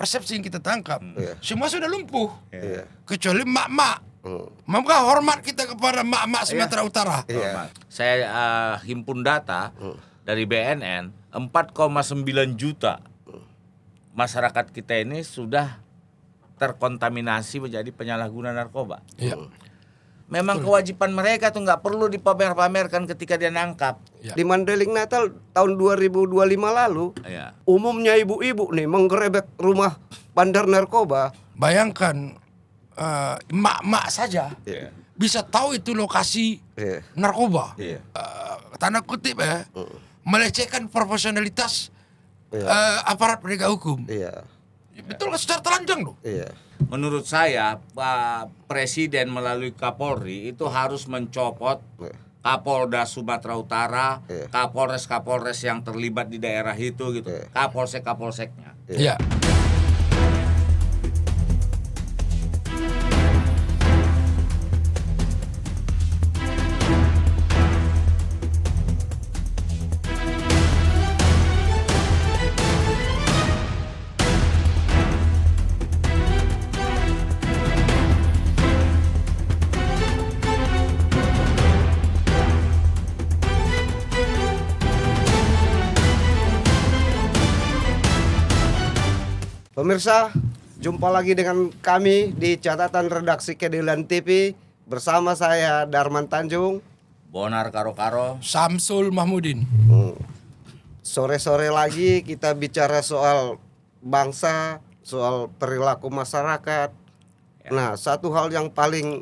persepsi yang kita tangkap, semua sudah lumpuh. Iya. Kecuali mak-mak. Maka hormat kita kepada mak-mak Sumatera Utara. Iya. Saya himpun data dari BNN, 4,9 juta masyarakat kita ini sudah terkontaminasi menjadi penyalahguna narkoba. Iya. Memang kewajiban mereka tuh nggak perlu dipamer-pamerkan ketika dia nangkap. Di Mandailing Natal tahun 2025 lalu, Ya. umumnya ibu-ibu nih menggerebek rumah bandar narkoba. Bayangkan mak-mak saja bisa tahu itu lokasi Iya. narkoba. Iya. Tanda kutip melecehkan profesionalitas aparat penegak hukum. Iya. Betul secara telanjang loh. Iya. Menurut saya Pak Presiden melalui Kapolri itu harus mencopot Kapolda Sumatera Utara, Kapolres yang terlibat di daerah itu gitu, Kapolseknya. Iya. Pemirsa, jumpa lagi dengan kami di catatan redaksi Keadilan TV bersama saya Darman Tanjung. Bonar Karo-Karo. Samsul Mahmudin. Sore-sore lagi kita bicara soal bangsa, soal perilaku masyarakat. Nah, satu hal yang paling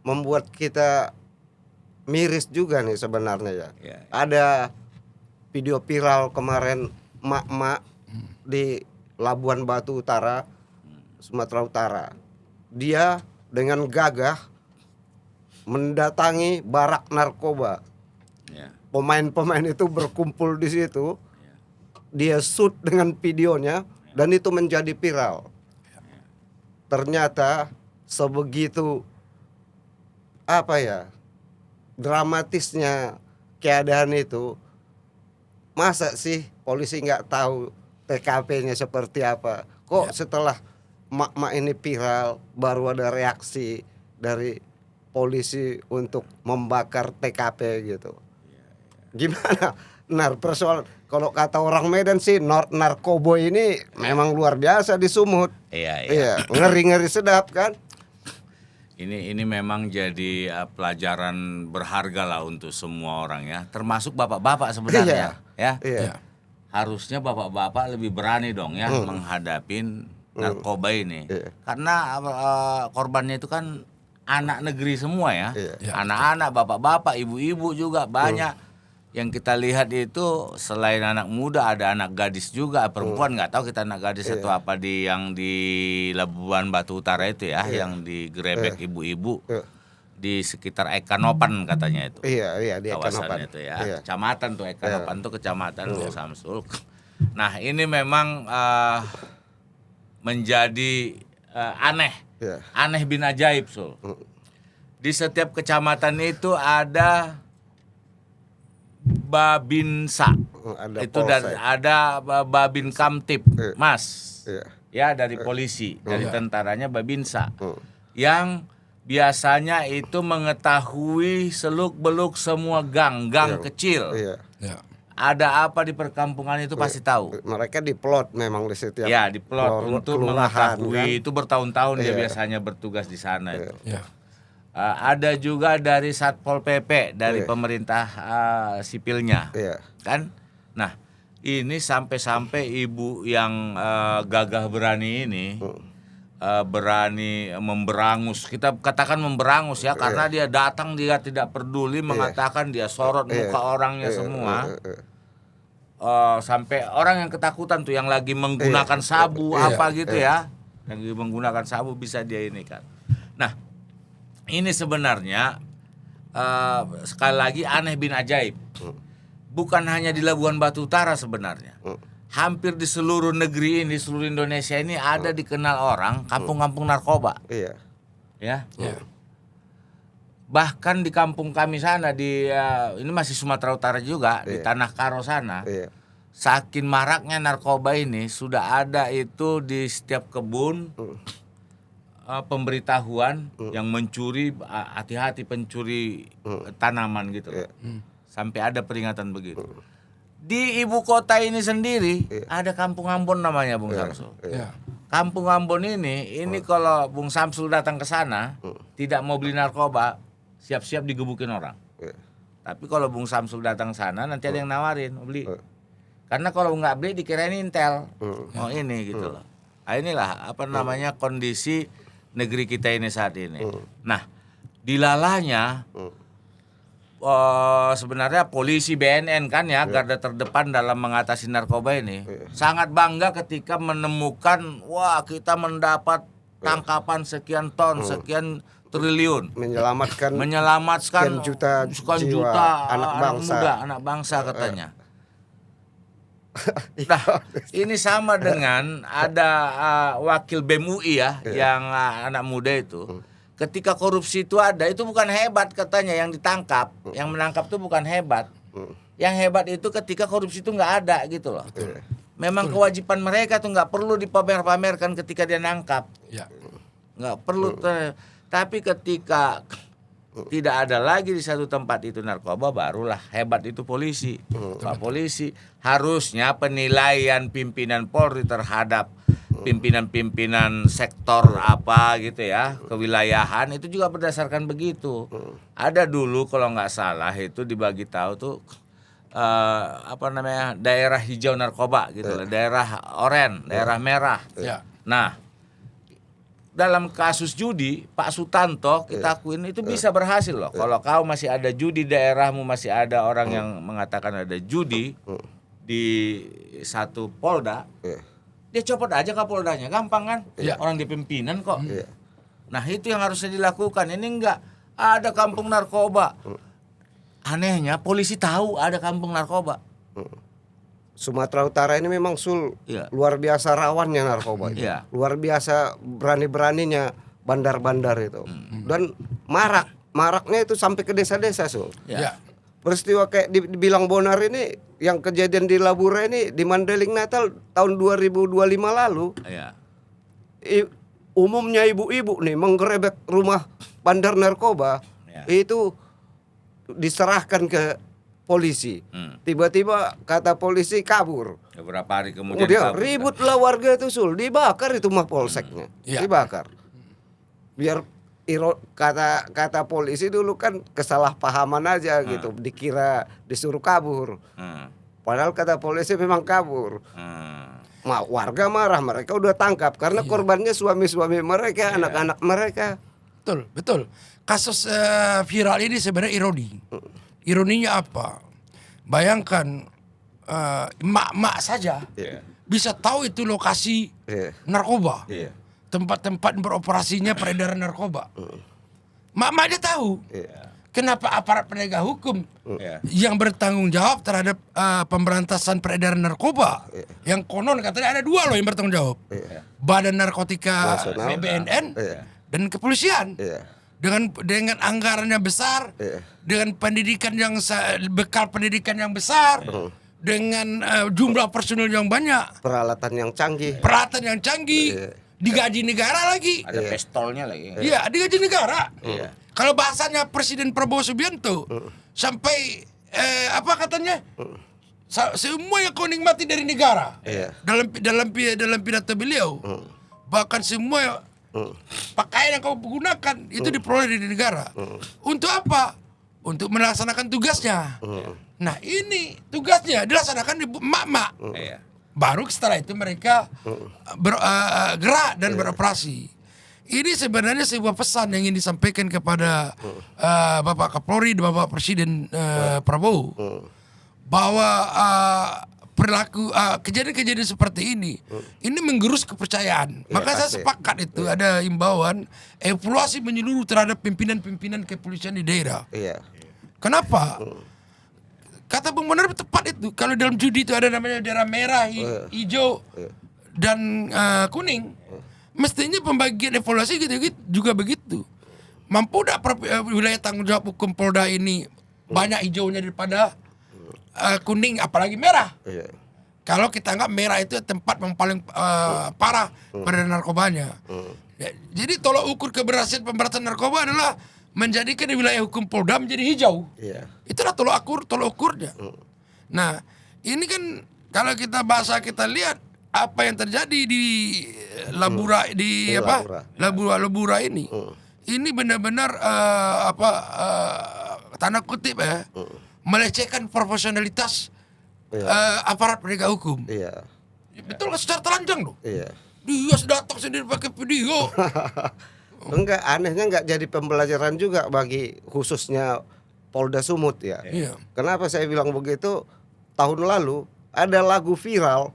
membuat kita miris juga nih sebenarnya ya. Ada video viral kemarin mak-mak di Labuan Batu Utara, Sumatera Utara. Dia dengan gagah mendatangi barak narkoba. Pemain-pemain itu berkumpul di situ. Dia shoot dengan videonya dan itu menjadi viral. Ternyata sebegitu dramatisnya keadaan itu. Masa sih polisi nggak tahu TKP-nya seperti apa? Kok setelah mak-mak ini viral baru ada reaksi dari polisi untuk membakar TKP gitu? Gimana? Persoalan kalau kata orang Medan sih narkoboy ini memang luar biasa di Sumut. Iya, ngeri-ngeri sedap kan? Ini memang jadi pelajaran berharga lah untuk semua orang ya, termasuk bapak-bapak sebenarnya. Iya. Harusnya bapak-bapak lebih berani dong ya menghadapin narkoba ini. Karena korbannya itu kan anak negeri semua ya. Anak-anak, bapak-bapak, ibu-ibu juga banyak. Yang kita lihat itu selain anak muda ada anak gadis juga, perempuan nggak tahu kita anak gadis atau apa yang di Labuan Batu Utara itu ya, yang digerebek ibu-ibu di sekitar Ekanopan katanya itu. Iya di kawasan Ekanopan itu ya. Kecamatan tuh Ekanopan tuh kecamatan tuh Samsul. Nah, ini memang menjadi aneh. Aneh bin ajaib, Sul. Di setiap kecamatan itu ada Babinsa. Ada Babin Kamtip, Mas. Ya, dari polisi, dari tentaranya Babinsa. Yang biasanya itu mengetahui seluk-beluk semua gang kecil. Ada apa di perkampungan itu pasti tahu. Mereka diplot memang di setiap. Ya, diplot untuk mengetahui kan? Itu bertahun-tahun dia biasanya bertugas di sana itu. Ada juga dari Satpol PP, dari pemerintah sipilnya, kan? Nah, ini sampai ibu yang gagah berani ini. Berani memberangus, kita katakan memberangus ya, karena dia datang, dia tidak peduli, mengatakan dia sorot muka orangnya semua. Sampai orang yang ketakutan tuh yang lagi menggunakan sabu apa gitu ya, yang lagi menggunakan sabu bisa dia ini kan. Nah, ini sebenarnya sekali lagi aneh bin ajaib. Bukan hanya di Labuan Batu Utara sebenarnya. Hampir di seluruh negeri ini, seluruh Indonesia ini ada dikenal orang kampung-kampung narkoba. Ya. Bahkan di kampung kami sana ini masih Sumatera Utara juga, di Tanah Karo sana. saking maraknya narkoba ini sudah ada itu di setiap kebun pemberitahuan yang mencuri, hati-hati pencuri tanaman gitu. Sampai ada peringatan begitu. Di ibu kota ini sendiri ada Kampung Ambon namanya Bung Samsul. Kampung Ambon ini kalau Bung Samsul datang ke sana tidak mau beli narkoba, siap-siap digebukin orang. Tapi kalau Bung Samsul datang sana nanti ada yang nawarin mau beli. Karena kalau nggak beli dikirain intel. Oh ini gitu loh. Nah, inilah apa namanya kondisi negeri kita ini saat ini. Nah, dilalanya sebenarnya polisi BNN kan ya garda terdepan dalam mengatasi narkoba ini sangat bangga ketika menemukan wah kita mendapat tangkapan sekian ton, sekian triliun, menyelamatkan sekian juta anak bangsa katanya. Nah, ini sama dengan ada wakil BEM UI ya, yang anak muda itu. Ketika korupsi itu ada, itu bukan hebat katanya yang ditangkap, yang menangkap itu bukan hebat. Yang hebat itu ketika korupsi itu nggak ada gitu loh. Memang kewajiban mereka tuh nggak perlu dipamer-pamerkan ketika dia nangkap, nggak perlu. Tapi ketika tidak ada lagi di satu tempat itu narkoba, barulah hebat itu polisi. Pak Polisi harusnya penilaian pimpinan Polri terhadap pimpinan-pimpinan sektor apa gitu ya, kewilayahan itu juga berdasarkan begitu. Ada dulu kalau nggak salah itu dibagi tahu tuh daerah hijau narkoba gitu, daerah oranye, daerah merah. Nah, dalam kasus judi Pak Sutanto kita akuin itu bisa berhasil loh. Kalau kau masih ada judi daerahmu, masih ada orang yang mengatakan ada judi di satu polda, dia copot aja Kapoldanya, gampang kan? Orang di pimpinan kok. Nah itu yang harusnya dilakukan. Ini enggak ada kampung narkoba. Anehnya polisi tahu ada kampung narkoba. Sumatera Utara ini memang luar biasa rawannya narkoba itu. Luar biasa berani-beraninya bandar-bandar itu. Dan maraknya itu sampai ke desa-desa Peristiwa kayak dibilang Bonar ini, yang kejadian di Labura ini di Mandailing Natal tahun 2025 lalu. Umumnya ibu-ibu nih menggerebek rumah bandar narkoba, itu diserahkan ke polisi. Tiba-tiba kata polisi kabur. Beberapa hari kemudian ributlah warga itu dibakar itu mah polseknya. Dibakar. Biar kata polisi dulu kan kesalahpahaman aja gitu, dikira disuruh kabur. Padahal kata polisi memang kabur. Warga marah, mereka udah tangkap karena korbannya suami-suami mereka, anak-anak mereka. Betul. Kasus viral ini sebenarnya ironi. Ironinya apa? Bayangkan emak-emak saja bisa tahu itu lokasi narkoba, tempat-tempat beroperasinya peredaran narkoba. Emak-emak dia tahu. Kenapa aparat penegak hukum yang bertanggung jawab terhadap pemberantasan peredaran narkoba, yang konon katanya ada 2 loh yang bertanggung jawab, Badan Narkotika Nasional, BNN, dan kepolisian. Dengan anggarannya besar, dengan pendidikan yang bekal pendidikan yang besar, dengan jumlah personil yang banyak, peralatan yang canggih, digaji negara lagi, ada pistolnya lagi. Iya, digaji negara. Kalau bahasanya Presiden Prabowo Subianto, sampai apa katanya? Semua yang kau nikmati dari negara. Dalam pidato beliau, bahkan semua pakaian yang kau gunakan itu diperoleh dari negara. Untuk apa? Untuk melaksanakan tugasnya. Nah ini tugasnya dilaksanakan di emak-emak. Baru setelah itu mereka gerak dan beroperasi. Ini sebenarnya sebuah pesan yang ingin disampaikan kepada Bapak Kapolri dan Bapak Presiden Prabowo, bahwa perilaku kejadian-kejadian seperti ini menggerus kepercayaan. Maka saya sepakat itu ada himbauan evaluasi menyeluruh terhadap pimpinan-pimpinan kepolisian di daerah. Kenapa? Kata Bung Bonar tepat itu. Kalau dalam judi itu ada namanya daerah merah, hijau, dan kuning. Mestinya pembagian evaluasi gitu juga begitu. Mampu tidak wilayah tanggung jawab hukum Polda ini banyak hijaunya daripada kuning, apalagi merah. kalau kita anggap merah itu tempat yang paling parah pada narkobanya. Ya, jadi tolak ukur keberhasilan pemberantasan narkoba adalah menjadikan di wilayah hukum Polda menjadi hijau. Itulah tolak ukurnya. Nah, ini kan kalau kita lihat apa yang terjadi di Labura Labura ini. Ini benar-benar tanda kutip melecehkan profesionalitas aparat penegak hukum. Betul secara telanjang loh. Dia datang sendiri pakai video. Enggak, anehnya enggak jadi pembelajaran juga bagi khususnya Polda Sumut ya. Kenapa saya bilang begitu? Tahun lalu ada lagu viral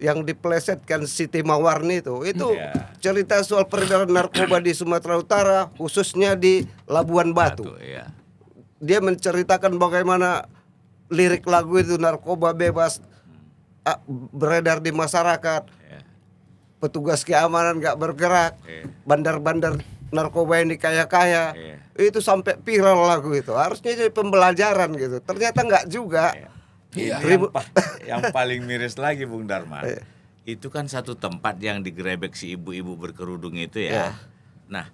yang diplesetkan Siti Mawarni itu cerita soal peredaran narkoba di Sumatera Utara, khususnya di Labuan Batu. Dia menceritakan bagaimana lirik lagu itu narkoba bebas beredar di masyarakat. Petugas keamanan nggak bergerak, bandar-bandar narkoba ini kaya-kaya, itu sampai viral lagu itu. Harusnya jadi pembelajaran gitu. Ternyata nggak juga. Yang paling miris lagi Bung Darman, itu kan satu tempat yang digerebek si ibu-ibu berkerudung itu ya. Nah,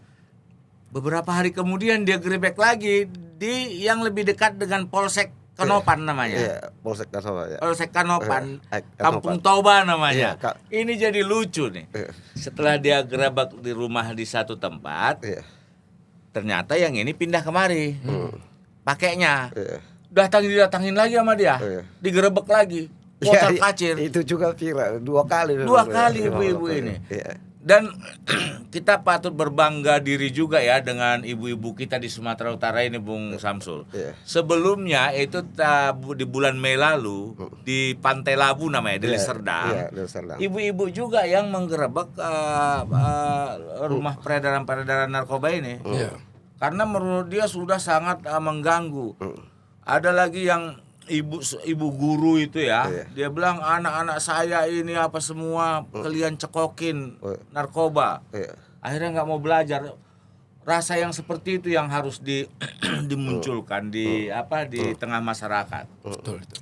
beberapa hari kemudian dia gerebek lagi di yang lebih dekat dengan Polsek Kanopan namanya. Polsek Kanopan. Polsek Kanopan, Kampung Toba namanya. Ini jadi lucu nih. Setelah dia gerebek di rumah di satu tempat, ternyata yang ini pindah kemari. Pakainya. Didatangin lagi sama dia. Digerebek lagi. Kocar kacir. Itu juga viral 2 kali. 2 kali ibu-ibu ini. Dan kita patut berbangga diri juga ya dengan ibu-ibu kita di Sumatera Utara ini Bung Samsul. Sebelumnya itu di bulan Mei lalu di Pantai Labu namanya, di Liserdang. Ibu-ibu juga yang menggerebek rumah peredaran narkoba ini. Karena menurut dia sudah sangat mengganggu. Ada lagi yang ibu guru itu ya, dia bilang anak-anak saya ini apa semua kalian cekokin narkoba, akhirnya nggak mau belajar. Rasa yang seperti itu yang harus dimunculkan di tengah masyarakat. Betul itu.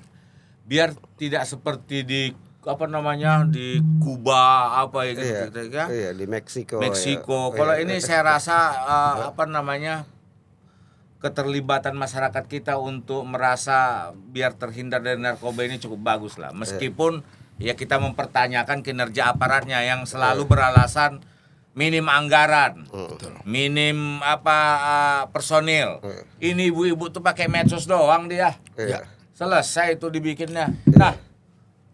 Biar tidak seperti di di Kuba di Meksiko. Kalau ini saya rasa keterlibatan masyarakat kita untuk merasa biar terhindar dari narkoba ini cukup bagus lah. Meskipun ya kita mempertanyakan kinerja aparatnya yang selalu beralasan minim anggaran, minim personil. Ini ibu-ibu tuh pakai medsos doang dia. Selesai itu dibikinnya. Nah,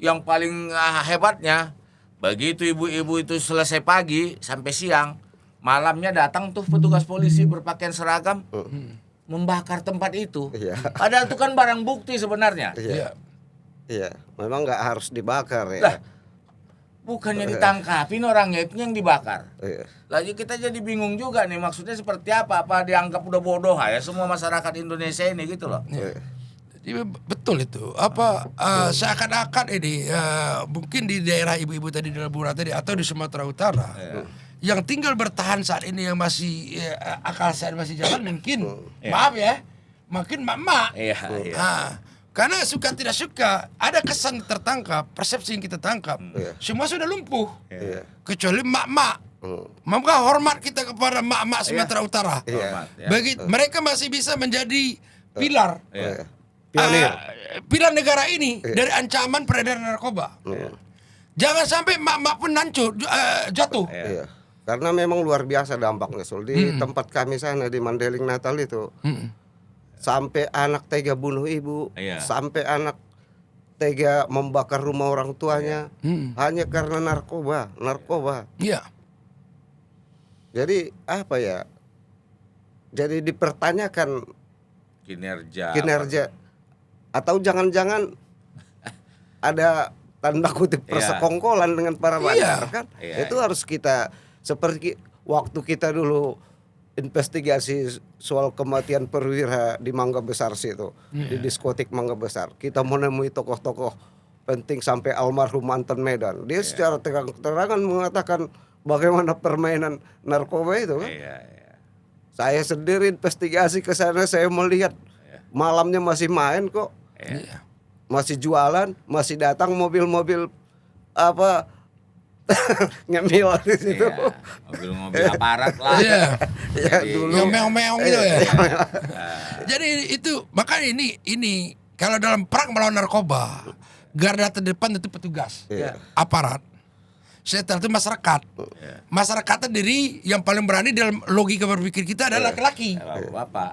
yang paling hebatnya begitu ibu-ibu itu selesai pagi sampai siang, malamnya datang tuh petugas polisi berpakaian seragam. Membakar tempat itu. Padahal itu kan barang bukti sebenarnya. Memang nggak harus dibakar ya. Lah, bukannya ditangkapin orangnya, itu yang dibakar. Lagi kita jadi bingung juga nih, maksudnya seperti apa dianggap udah bodoh ya semua masyarakat Indonesia ini gitu loh. Jadi betul itu. Seakan-akan ini mungkin di daerah ibu-ibu tadi di Labura tadi atau di Sumatera Utara. Yang tinggal bertahan saat ini yang masih akal sehat masih jalan mungkin maaf ya makin mak-mak karena suka tidak suka ada kesan tertangkap, persepsi yang kita tangkap semua sudah lumpuh kecuali mak-mak. Maka hormat kita kepada mak-mak Sumatera Utara. Mereka masih bisa menjadi pilar pilar negara ini dari ancaman peredaran narkoba. Jangan sampai mak-mak pun hancur jatuh. Karena memang luar biasa dampaknya di tempat kami sana di Mandeling Natal itu. Sampai anak tega bunuh ibu, sampai anak tega membakar rumah orang tuanya hanya karena narkoba. Jadi jadi dipertanyakan kinerja atau jangan-jangan ada tanda kutip persekongkolan dengan para bandar kan? Itu harus kita seperti waktu kita dulu investigasi soal kematian perwira di Mangga Besar situ, di diskotik Mangga Besar. Kita menemui tokoh-tokoh penting sampai almarhum Anton Medan. Dia secara terang-terangan mengatakan bagaimana permainan narkoba itu kan. Saya sendiri investigasi ke sana, saya melihat malamnya masih main kok. masih jualan, masih datang mobil-mobil apa ngemil di situ. Iya, mobil-mobil aparat lah. Iya. Ya, dulu Yang meong-meong gitu ya. Jadi itu makanya ini kalau dalam perang melawan narkoba, garda terdepan itu petugas, aparat. Setelah itu masyarakat. Masyarakatnya diri yang paling berani dalam logika berpikir kita adalah laki-laki.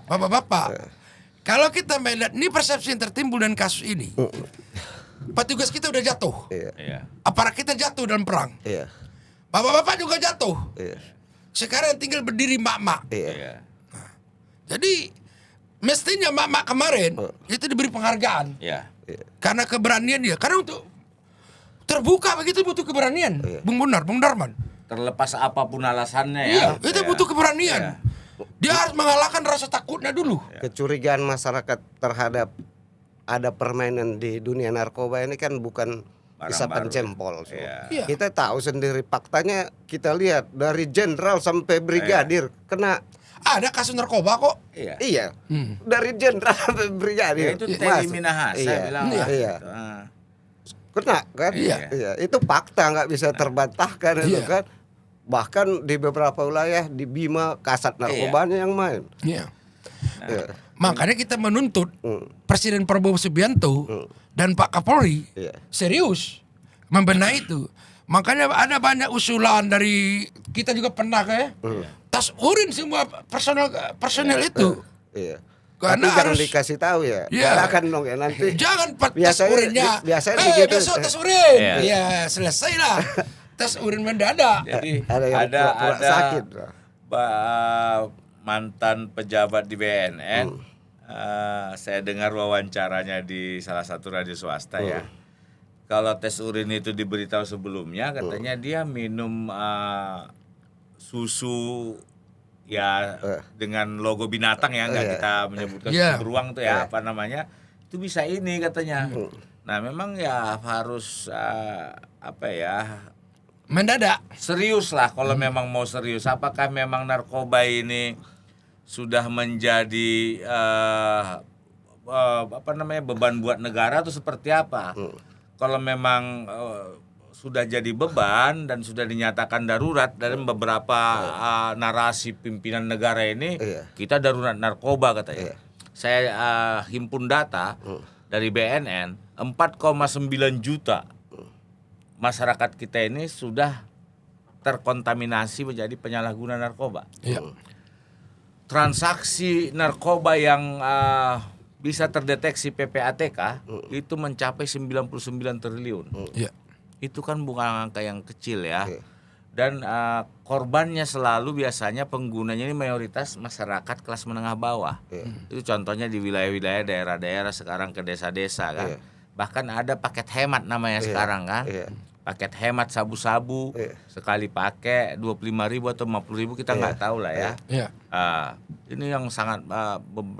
Bapak-bapak. Kalau kita melihat ini persepsi yang tertimbul dan kasus ini, petugas kita udah jatuh, aparat kita jatuh dalam perang, bapak-bapak juga jatuh. Sekarang tinggal berdiri mak-mak. Nah, jadi mestinya mak-mak kemarin itu diberi penghargaan karena keberanian dia. Karena untuk terbuka begitu butuh keberanian, Bung Darman. Terlepas apapun alasannya ya. Itu butuh keberanian. Dia harus mengalahkan rasa takutnya dulu. Kecurigaan masyarakat terhadap ada permainan di dunia narkoba ini kan bukan isapan jempol. Kita tahu sendiri faktanya, kita lihat dari jenderal sampai brigadir kena. Ada kasus narkoba kok. Iya. Dari jenderal sampai brigadir. Itu Teddy Minahasa bilang. Kena kan? Itu fakta, nggak bisa terbantahkan itu kan. Bahkan di beberapa wilayah di Bima kasat narkobanya yang main. Makanya kita menuntut Presiden Prabowo Subianto dan Pak Kapolri serius membenahi itu. Makanya ada banyak usulan dari kita juga pernah tas urin semua personel itu. Karena jangan dikasih tahu ya. Silakan dong ya nanti. Jangan tas urinnya. Biasanya begitu. Besok tas urin. Ya selesai lah. Tas urin mendadak. Jadi ada yang pura-pura sakit. Mantan pejabat di BNN, saya dengar wawancaranya di salah satu radio swasta ya. Kalau tes urin itu diberitahu sebelumnya, katanya dia minum susu ya dengan logo binatang ya, nggak kita menyebutkan susu beruang tuh ya, apa namanya, itu bisa ini katanya. Nah memang ya harus mendadak. Serius lah kalau memang mau serius. Apakah memang narkoba ini sudah menjadi beban buat negara atau seperti apa? Kalau memang sudah jadi beban dan sudah dinyatakan darurat dari beberapa narasi pimpinan negara ini, kita darurat narkoba katanya. Saya himpun data dari BNN, 4,9 juta masyarakat kita ini sudah terkontaminasi menjadi penyalahguna narkoba. Transaksi narkoba yang bisa terdeteksi PPATK itu mencapai 99 triliun. Itu kan bukan angka yang kecil ya. Dan korbannya selalu biasanya penggunanya ini mayoritas masyarakat kelas menengah bawah. Itu contohnya di wilayah-wilayah daerah-daerah sekarang ke desa-desa kan. Bahkan ada paket hemat namanya sekarang kan. Paket hemat sabu-sabu sekali pakai 25.000 atau 50.000 kita nggak tahu lah ya. Ini yang sangat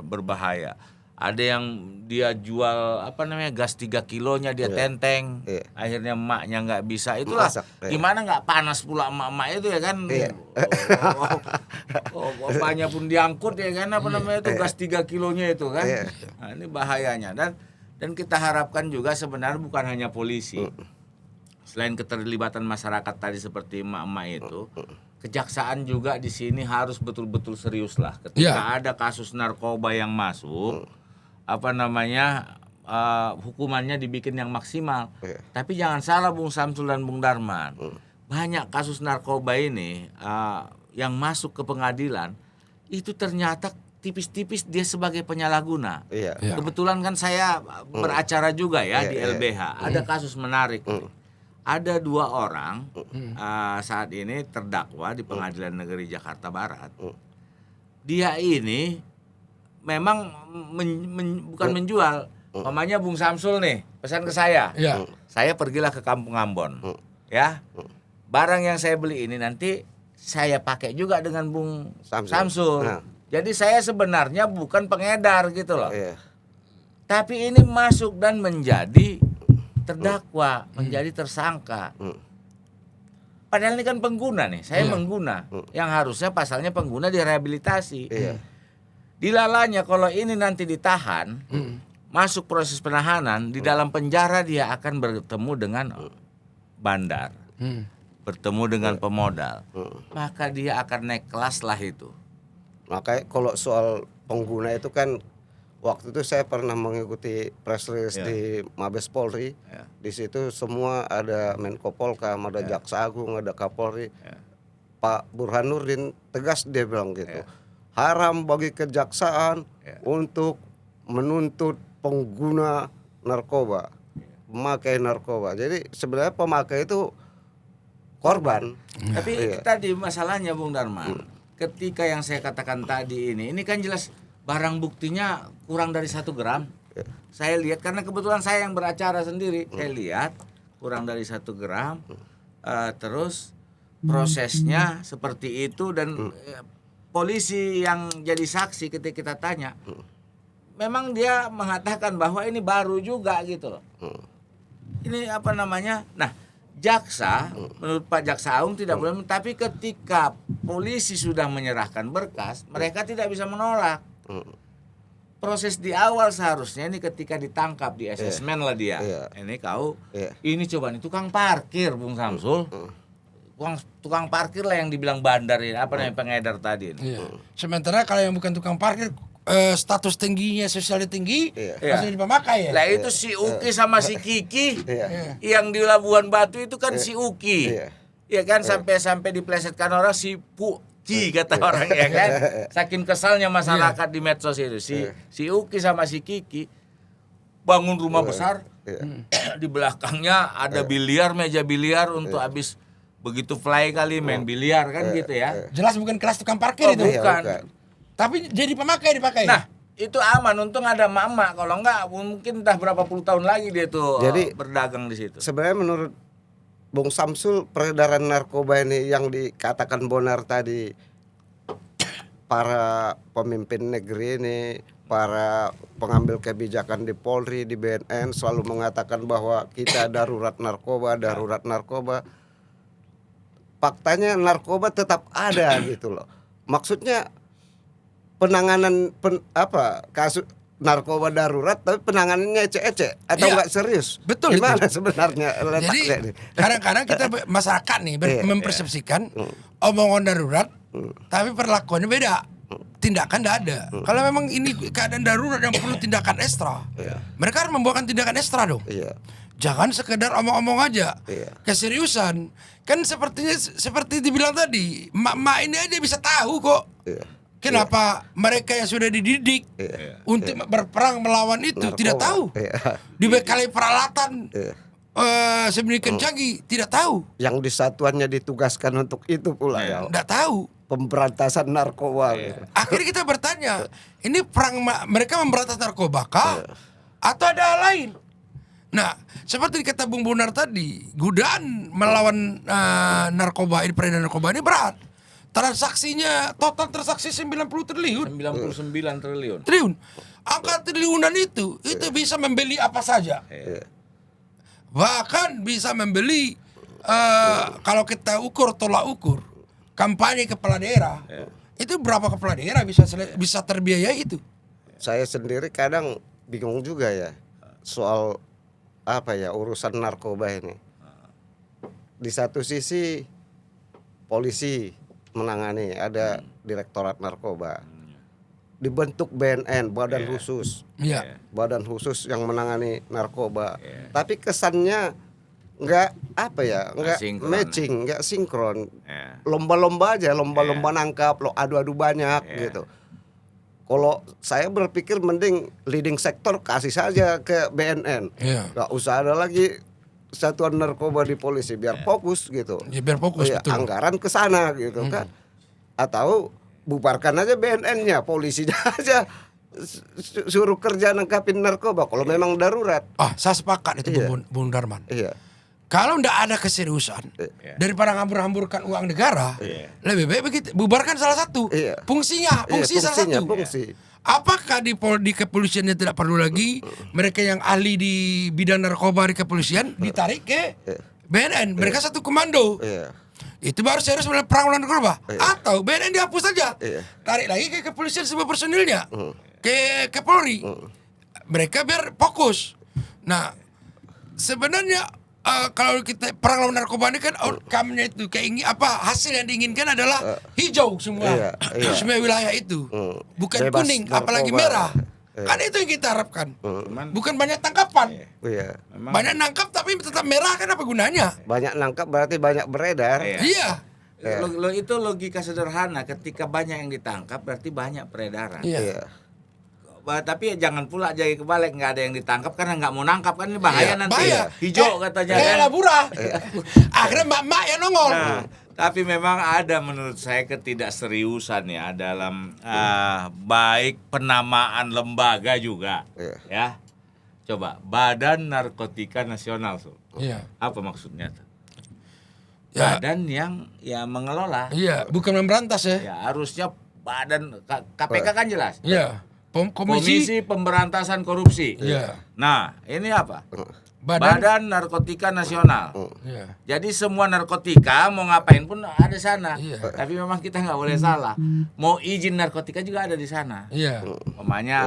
berbahaya. Ada yang dia jual gas 3 kilonya dia tenteng, akhirnya emaknya nggak bisa. Itulah gimana nggak panas pula emak-emak itu ya kan. Bapaknya pun diangkut ya kan itu gas 3 kilonya itu kan. Nah, ini bahayanya dan kita harapkan juga sebenarnya bukan hanya polisi. Selain keterlibatan masyarakat tadi seperti emak-emak itu, kejaksaan juga di sini harus betul-betul serius lah. Ketika ada kasus narkoba yang masuk, hukumannya dibikin yang maksimal. Tapi jangan salah Bung Samsul dan Bung Darman, banyak kasus narkoba ini yang masuk ke pengadilan itu ternyata tipis-tipis dia sebagai penyalahguna. Kebetulan kan saya beracara juga ya di LBH. Ada kasus menarik. Ada 2 orang saat ini terdakwa di Pengadilan Negeri Jakarta Barat. Dia ini memang bukan menjual. Mamanya Bung Samsul nih pesan ke saya. Saya pergilah ke Kampung Ambon. Ya. Barang yang saya beli ini nanti saya pakai juga dengan Bung Samsul. Jadi saya sebenarnya bukan pengedar gitu loh. Tapi ini masuk dan menjadi terdakwa, menjadi tersangka. Padahal ini kan pengguna nih, saya pengguna. Yang harusnya pasalnya pengguna direhabilitasi. Dilalanya kalau ini nanti ditahan, masuk proses penahanan, di dalam penjara dia akan bertemu dengan bandar, bertemu dengan pemodal, maka dia akan naik kelas lah itu. Makanya kalau soal pengguna itu kan, waktu itu saya pernah mengikuti press release di Mabes Polri. Di situ semua ada Menko Polkam, ada Jaksa Agung, ada Kapolri. Pak Burhanuddin tegas dia bilang gitu. Haram bagi kejaksaan untuk menuntut pengguna narkoba, pemakai narkoba. Jadi sebenarnya pemakai itu korban. Tapi tadi masalahnya Bung Darman, ketika yang saya katakan tadi ini kan jelas barang buktinya kurang dari 1 gram. Saya lihat karena kebetulan saya yang beracara sendiri, saya lihat kurang dari 1 gram. Terus prosesnya seperti itu dan polisi yang jadi saksi ketika kita tanya, memang dia mengatakan bahwa ini baru juga gitu loh. Ini apa namanya? Nah, jaksa menurut Pak Jaksa Agung tidak boleh, tapi ketika polisi sudah menyerahkan berkas, mereka tidak bisa menolak. Proses di awal seharusnya ini ketika ditangkap di asesmen lah dia. Ini kau, ini coba nih tukang parkir Bung Samsul. Tukang parkir lah yang dibilang bandar ini, apa namanya pengedar tadi ini. Sementara kalau yang bukan tukang parkir, status tingginya, sosialnya tinggi, masih dipakai ya. Lah itu si Uki sama si Kiki yang di Labuan Batu itu kan si Uki. Ya kan sampai diplesetkan orang si Puki kata orang ya kan. Saking kesalnya masyarakat di medsos itu si Uki sama si Kiki bangun rumah besar. Di belakangnya ada biliar, meja biliar untuk habis begitu fly kali main biliar kan gitu ya. Jelas bukan kelas tukang parkir itu. Bukan. Tapi jadi pemakai dipakai. Nah, itu aman, untung ada mama. Kalau enggak mungkin entah berapa puluh tahun lagi dia tuh berdagang di situ. Sebenarnya menurut Bung Samsul, peredaran narkoba ini yang dikatakan Bonar tadi, para pemimpin negeri ini, para pengambil kebijakan di Polri, di BNN selalu mengatakan bahwa kita darurat narkoba. Faktanya narkoba tetap ada gitu loh. Maksudnya penanganan kasus narkoba darurat tapi penanganannya ecek-ecek atau enggak serius. Betul. Gimana itu sebenarnya letaknya? Jadi kadang-kadang kita masyarakat nih mempersepsikan omongan darurat tapi perlakuannya beda. Tindakan tidak ada. Kalau memang ini keadaan darurat yang perlu tindakan ekstra, mereka harus membuatkan tindakan ekstra dong. Jangan sekedar omong-omong aja. Keseriusan. Kan seperti dibilang tadi, mak-mak ini aja bisa tahu kok. Kenapa mereka yang sudah dididik untuk berperang melawan itu narkoba tidak tahu. Dibekali peralatan sedemikian canggih, tidak tahu. Yang di satuannya ditugaskan untuk itu pula ya. Tidak tahu. Pemberantasan narkoba. Akhirnya kita bertanya, ini perang mereka memberantas narkoba kah? Atau ada hal lain? Nah, seperti kata Bung Bonar tadi, godaan melawan narkoba ini, peredaran narkoba ini berat. Transaksinya total transaksi 90 triliun. 99 triliun. Angka triliunan itu bisa membeli apa saja. Bahkan bisa membeli kalau kita tolak ukur kampanye kepala daerah. Itu berapa kepala daerah bisa terbiaya itu? Saya sendiri kadang bingung juga ya soal urusan narkoba ini. Di satu sisi polisi menangani, ada Direktorat Narkoba. Dibentuk BNN, badan khusus. Badan khusus yang menangani narkoba. Tapi kesannya enggak matching, enggak sinkron. Lomba-lomba aja, lomba-lomba nangkap, adu-adu banyak gitu. Kalau saya berpikir mending leading sektor kasih saja ke BNN. Enggak usah ada lagi satuan narkoba di polisi, biar fokus gitu. Ya, biar fokus betul. Anggaran ke sana gitu kan. Atau bubarkan aja BNN-nya, polisinya aja suruh kerja nangkapin narkoba kalau memang darurat. Saya sepakat itu Bung Darman. Kalau ndak ada keseriusan daripada ngambur-hamburkan uang negara, lebih baik begitu bubarkan salah satu. Fungsinya salah satu. Apakah di kepolisiannya tidak perlu lagi mereka yang ahli di bidang narkoba di kepolisian ditarik ke BNN? Mereka satu komando. Itu baru serius perang melawan narkoba. Atau BNN dihapus saja. Tarik lagi ke kepolisian semua personilnya. Ke Polri. mereka biar fokus. Nah, sebenarnya kalau kita perang lawan narkoba ini kan outcome-nya itu hasil yang diinginkan adalah hijau semua. Semua wilayah itu. Bukan Bebas kuning, narkoba. apalagi merah. Kan itu yang kita harapkan. Bukan banyak tangkapan. Banyak nangkap tapi tetap merah, kan apa gunanya? Banyak nangkap berarti banyak beredar. Iya. Itu logika sederhana. Ketika banyak yang ditangkap berarti banyak peredaran. Tapi jangan pula jadi kebalik, nggak ada yang ditangkap karena nggak mau nangkap, kan ini bahaya nanti. Hijau katanya kayak kan. labura. Akhirnya mak-mak yang nongol. Nah, tapi memang ada menurut saya ketidakseriusan ya dalam baik penamaan lembaga juga. Ya. Coba Badan Narkotika Nasional tuh. Apa maksudnya tuh? Badan yang mengelola. Bukan memberantas ya. Ya, harusnya badan KPK kan jelas. Komisi Pemberantasan Korupsi. Nah, ini apa? Badan Narkotika Nasional. Jadi semua narkotika mau ngapain pun ada di sana. Tapi memang kita nggak boleh salah. Mau izin narkotika juga ada di sana. Umpamanya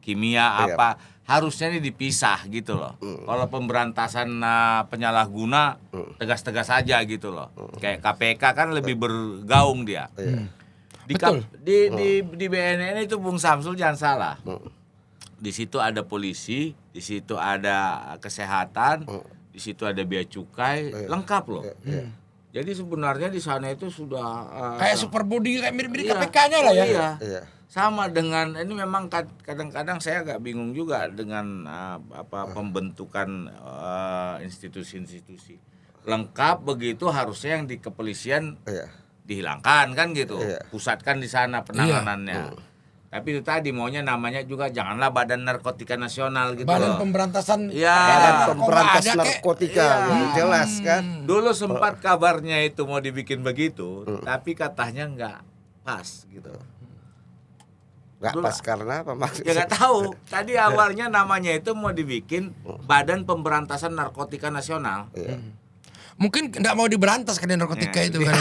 kimia apa harusnya ini dipisah gitu loh. Kalau pemberantasan penyalahguna tegas-tegas aja gitu loh. Kayak KPK kan lebih bergaung dia. Di BNN itu Bung Samsul jangan salah. Di situ ada polisi, di situ ada kesehatan, di situ ada bea cukai, lengkap loh. Jadi sebenarnya di sana itu sudah kayak super body, kayak mirip-mirip KPK-nya lah ya. Sama dengan ini memang kadang-kadang saya agak bingung juga dengan pembentukan institusi-institusi. Lengkap begitu harusnya yang di kepolisian dihilangkan kan gitu. Pusatkan di sana penanganannya. Tapi itu tadi maunya namanya juga janganlah Badan Narkotika Nasional gitu. Badan Pemberantasan Badan Pemberantasan Narkotika. Jelas kan. Dulu sempat kabarnya itu mau dibikin begitu, tapi katanya nggak pas gitu. Nggak pas karena apa maksudnya? Ya nggak tahu. Tadi awalnya namanya itu mau dibikin Badan Pemberantasan Narkotika Nasional. Mungkin nggak mau diberantas kan narkotika itu kan.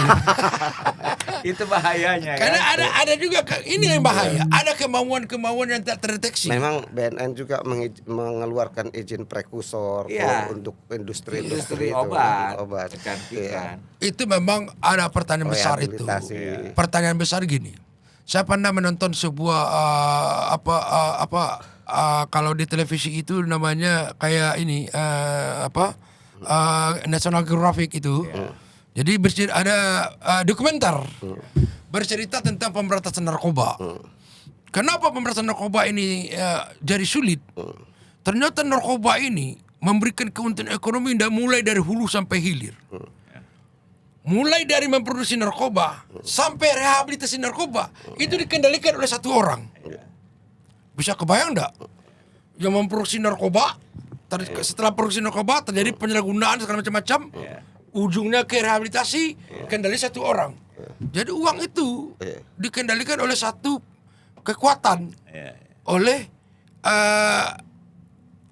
Itu bahayanya. Karena ada juga ini yang bahaya. Ada kemauan yang tak terdeteksi. Memang BNN juga mengeluarkan izin prekursor untuk industri obat. Itu memang ada pertanyaan besar itu. Pertanyaan besar gini. Saya pernah menonton sebuah kalau di televisi itu namanya kayak ini National Geographic itu. Jadi ada dokumenter bercerita tentang pemberantasan narkoba. Kenapa pemberantasan narkoba ini jadi sulit? Ternyata narkoba ini memberikan keuntungan ekonomi mulai dari hulu sampai hilir. Mulai dari memproduksi narkoba sampai rehabilitasi narkoba itu dikendalikan oleh satu orang. Bisa kebayang enggak? Yang memproduksi narkoba, setelah produksi narkoba terjadi penyalahgunaan segala macam-macam, ujungnya ke rehabilitasi, kendali satu orang. Jadi uang itu dikendalikan oleh satu kekuatan, oleh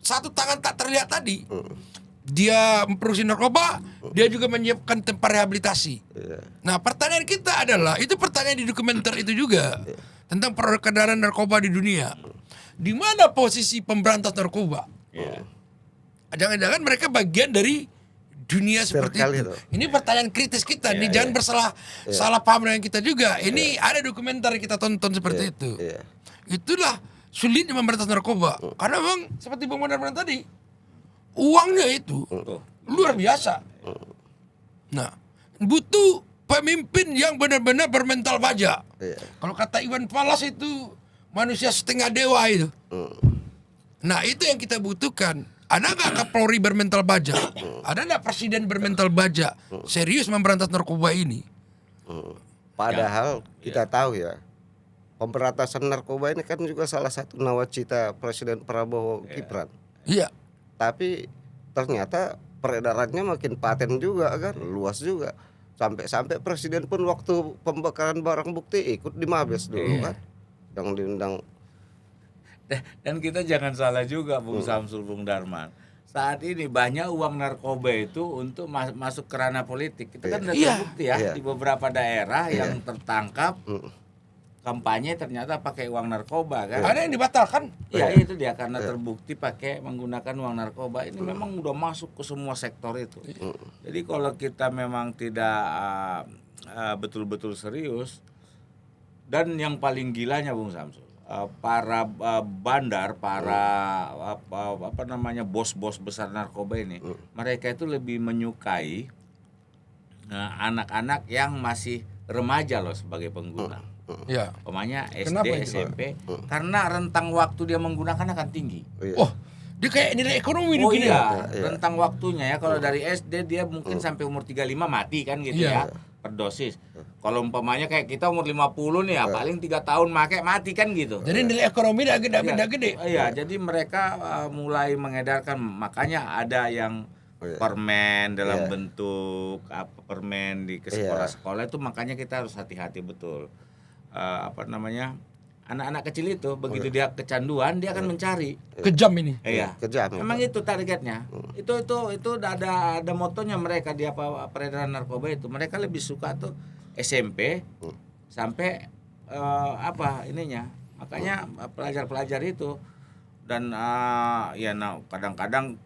satu tangan tak terlihat tadi. Dia memproduksi narkoba, dia juga menyiapkan tempat rehabilitasi. Nah, pertanyaan kita adalah, itu pertanyaan di dokumenter itu juga tentang peredaran narkoba di dunia. Di mana posisi pemberantas narkoba? Jangan-jangan mereka bagian dari dunia seperti itu. Ini pertanyaan kritis kita. Nih jangan salah paham dengan kita juga. Ini ada dokumenter kita tonton seperti itu. Itulah sulitnya memberantas narkoba. Karena memang seperti Bung Mondar bilang tadi, uangnya itu luar biasa. Nah, butuh pemimpin yang benar-benar bermental baja. Kalau kata Iwan Fals itu manusia setengah dewa itu. Nah, itu yang kita butuhkan. Ada nggak Kapolri bermental baja? Ada nggak Presiden bermental baja? Serius memberantas narkoba ini? Padahal kita tahu ya, pemberantasan narkoba ini kan juga salah satu nawacita Presiden Prabowo Gibran. Iya. Tapi ternyata peredarannya makin paten juga kan, luas juga. Sampai Presiden pun waktu pembakaran barang bukti ikut di Mabes dulu kan, yang diundang. Dan kita jangan salah juga Bung Samsul, Bung Darman. Saat ini banyak uang narkoba itu untuk masuk ke ranah politik. Itu kan sudah terbukti ya di beberapa daerah yang tertangkap kampanye ternyata pakai uang narkoba kan. Ada yang dibatalkan. Iya itu dia karena terbukti pakai menggunakan uang narkoba. Ini memang udah masuk ke semua sektor itu. Jadi kalau kita memang tidak betul-betul serius, dan yang paling gilanya Bung Samsul, para bandar, para apa namanya bos-bos besar narkoba ini, mereka itu lebih menyukai anak-anak yang masih remaja loh sebagai pengguna. Ya. Pokoknya Kenapa SD, itu, SMP, karena rentang waktu dia menggunakan akan tinggi. Oh, dia kayak nilai ekonomi Oh gini. iya, rentang waktunya ya. Kalau dari SD dia mungkin sampai umur 35 mati kan gitu ya, per dosis. Kalau umpamanya kayak kita umur 50 nih ya, paling 3 tahun mati kan gitu. Jadi nilai ekonomi dah gede. Iya, jadi mereka mulai mengedarkan, makanya ada yang permen dalam bentuk permen di ke sekolah-sekolah itu, makanya kita harus hati-hati betul. Anak-anak kecil itu begitu dia kecanduan dia akan mencari. Kejam ini. Iya. Kejam. Memang itu targetnya. Itu ada motonya mereka di peredaran narkoba itu. Mereka lebih suka tuh SMP sampai Makanya pelajar-pelajar itu dan kadang-kadang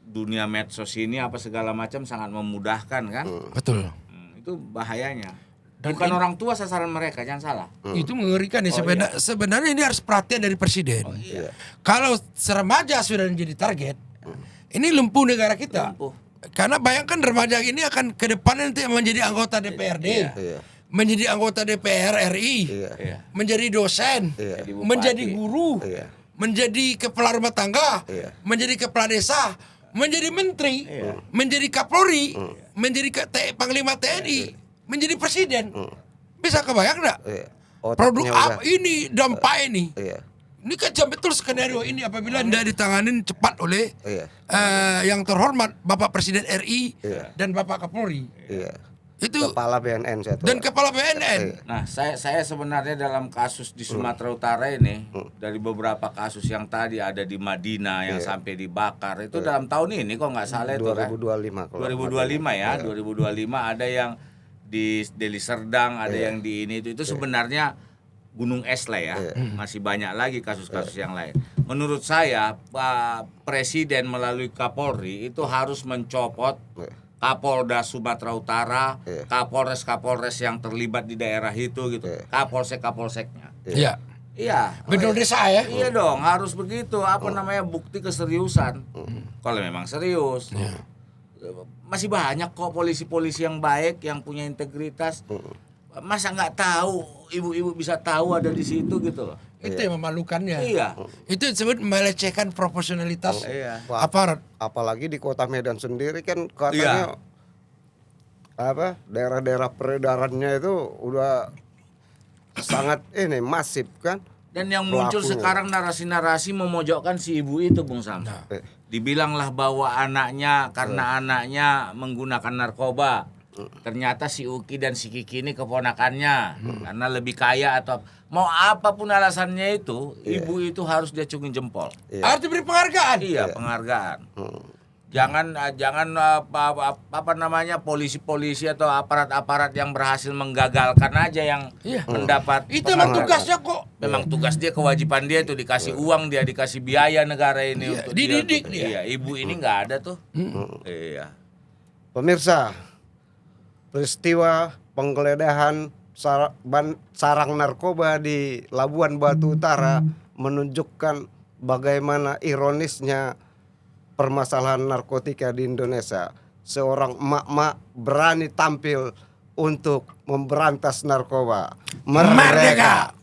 dunia medsos ini apa segala macam sangat memudahkan kan. Betul. Itu bahayanya. Dan Bukan orang tua sasaran mereka, jangan salah. Itu mengerikan nih. Sebenarnya ini harus perhatian dari presiden. Iya. Kalau remaja sudah menjadi target, ini lumpuh negara kita. Lumpuh. Karena bayangkan remaja ini akan ke depan nanti menjadi anggota DPRD, menjadi anggota DPR RI, menjadi dosen, menjadi guru, menjadi kepala rumah tangga, menjadi kepala desa, menjadi menteri, menjadi Kapolri, menjadi Panglima TNI, menjadi presiden. Bisa kebayang enggak? Produk apa ini, dampak ini? Ini kejam betul skenario ini apabila tidak ditanganin cepat oleh yang terhormat Bapak Presiden RI dan Bapak Kapolri. Itu Kepala BNN satu. dan Kepala BNN. Nah, saya sebenarnya dalam kasus di Sumatera Utara ini, dari beberapa kasus yang tadi ada di Madinah yang sampai dibakar, itu dalam tahun ini kok nggak salah itu 2025 kan? 2025 ya, 2025 ada yang di Deli Serdang, ada yang di ini itu sebenarnya gunung es lah ya. Masih banyak lagi kasus-kasus yang lain. Menurut saya Pak Presiden melalui Kapolri itu harus mencopot Kapolda Sumatera Utara, Kapolres yang terlibat di daerah itu gitu, Kapolseknya. Iya. Iya. Bedol desa ya. Iya dong, harus begitu. Bukti keseriusan. Kalau memang serius. Masih banyak kok polisi-polisi yang baik, yang punya integritas. Masa nggak tahu, ibu-ibu bisa tahu ada di situ gitu loh. Itu yang memalukannya. Iya. Itu disebut melecehkan profesionalitas aparat. Apalagi di Kota Medan sendiri kan katanya daerah-daerah peredarannya itu udah sangat masif kan. Dan yang muncul sekarang narasi-narasi memojokkan si ibu itu, Bung Sam. Dibilanglah bahwa anaknya karena anaknya menggunakan narkoba. Ternyata si Uki dan si Kiki ini keponakannya karena lebih kaya atau mau apapun alasannya itu, ibu itu harus dia cungin jempol. harus diberi penghargaan. Iya, penghargaan. Jangan polisi-polisi atau aparat-aparat yang berhasil menggagalkan aja yang mendapat. Itu memang tugasnya kok. Memang tugas dia, kewajiban dia itu dikasih uang, dia dikasih biaya negara ini untuk dididik dia. Iya, ibu ini nggak ada tuh. Iya. Pemirsa, peristiwa penggeledahan sarang narkoba di Labuan Batu Utara menunjukkan bagaimana ironisnya permasalahan narkotika di Indonesia. Seorang emak-emak berani tampil untuk memberantas narkoba. Merdeka!